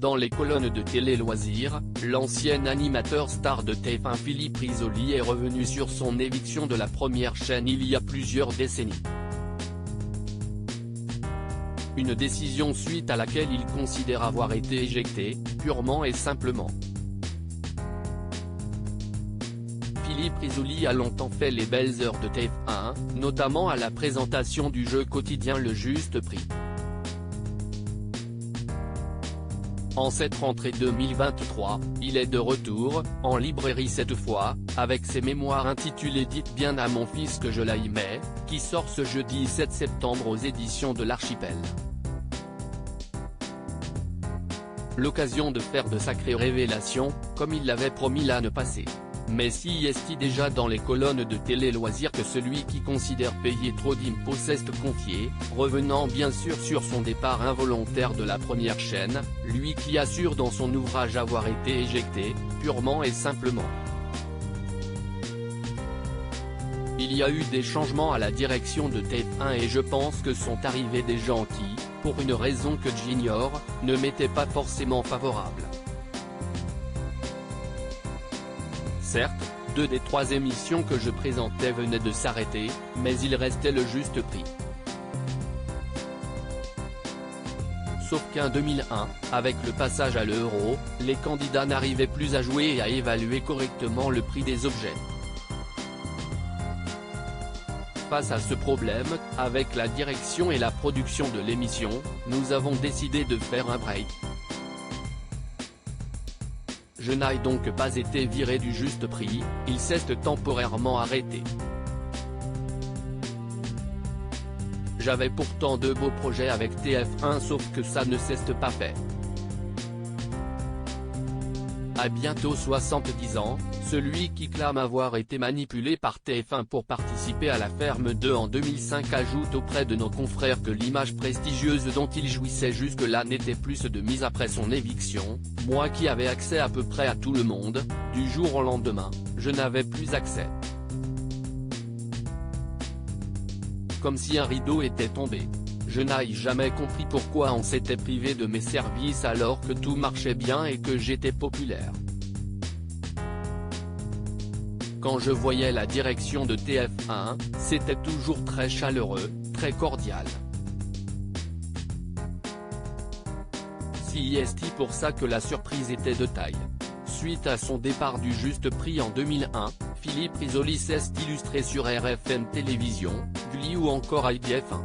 Dans les colonnes de Télé Loisirs, l'ancien animateur star de TF1 Philippe Risoli est revenu sur son éviction de la première chaîne il y a plusieurs décennies. Une décision suite à laquelle il considère avoir été éjecté, purement et simplement. Philippe Risoli a longtemps fait les belles heures de TF1, notamment à la présentation du jeu quotidien Le Juste Prix. En cette rentrée 2023, il est de retour, en librairie cette fois, avec ses mémoires intitulées « Dites bien à mon fils que je l'aimais », qui sort ce jeudi 7 septembre aux éditions de l'Archipel. L'occasion de faire de sacrées révélations, comme il l'avait promis l'année passée. Mais si est-il déjà dans les colonnes de Télé Loisirs que celui qui considère payer trop d'impôts s'est confié, revenant bien sûr sur son départ involontaire de la première chaîne, lui qui assure dans son ouvrage avoir été éjecté, purement et simplement. Il y a eu des changements à la direction de TF1 et je pense que sont arrivés des gens qui, pour une raison que j'ignore, ne m'étaient pas forcément favorables. Certes, 2 des 3 émissions que je présentais venaient de s'arrêter, mais il restait Le Juste Prix. Sauf qu'en 2001, avec le passage à l'euro, les candidats n'arrivaient plus à jouer et à évaluer correctement le prix des objets. Face à ce problème, avec la direction et la production de l'émission, nous avons décidé de faire un break. Je n'ai donc pas été viré du Juste Prix, il s'est temporairement arrêté. J'avais pourtant de beaux projets avec TF1 sauf que ça ne s'est pas fait. À bientôt 70 ans, celui qui clame avoir été manipulé par TF1 pour participer à la Ferme 2 en 2005 ajoute auprès de nos confrères que l'image prestigieuse dont il jouissait jusque-là n'était plus de mise après son éviction, moi qui avais accès à peu près à tout le monde, du jour au lendemain, je n'avais plus accès. Comme si un rideau était tombé. Je n'ai jamais compris pourquoi on s'était privé de mes services alors que tout marchait bien et que j'étais populaire. Quand je voyais la direction de TF1, c'était toujours très chaleureux, très cordial. Si est pour ça que la surprise était de taille. Suite à son départ du Juste Prix en 2001, Philippe Risoli s'est illustré sur RFM Télévision, Gulli ou encore IDF1.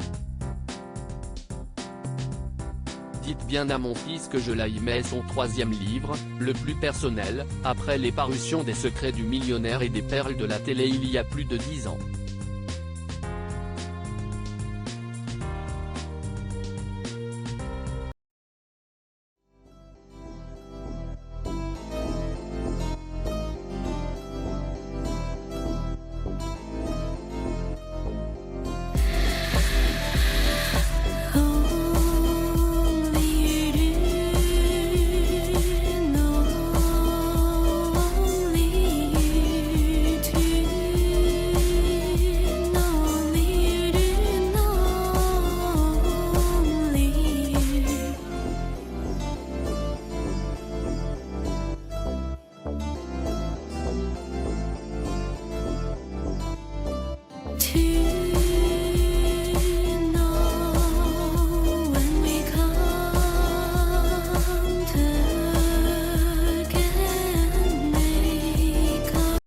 Dites bien à mon fils que je l'aimais son 3e livre, le plus personnel, après les parutions des Secrets du millionnaire et des Perles de la télé il y a plus de 10 ans. To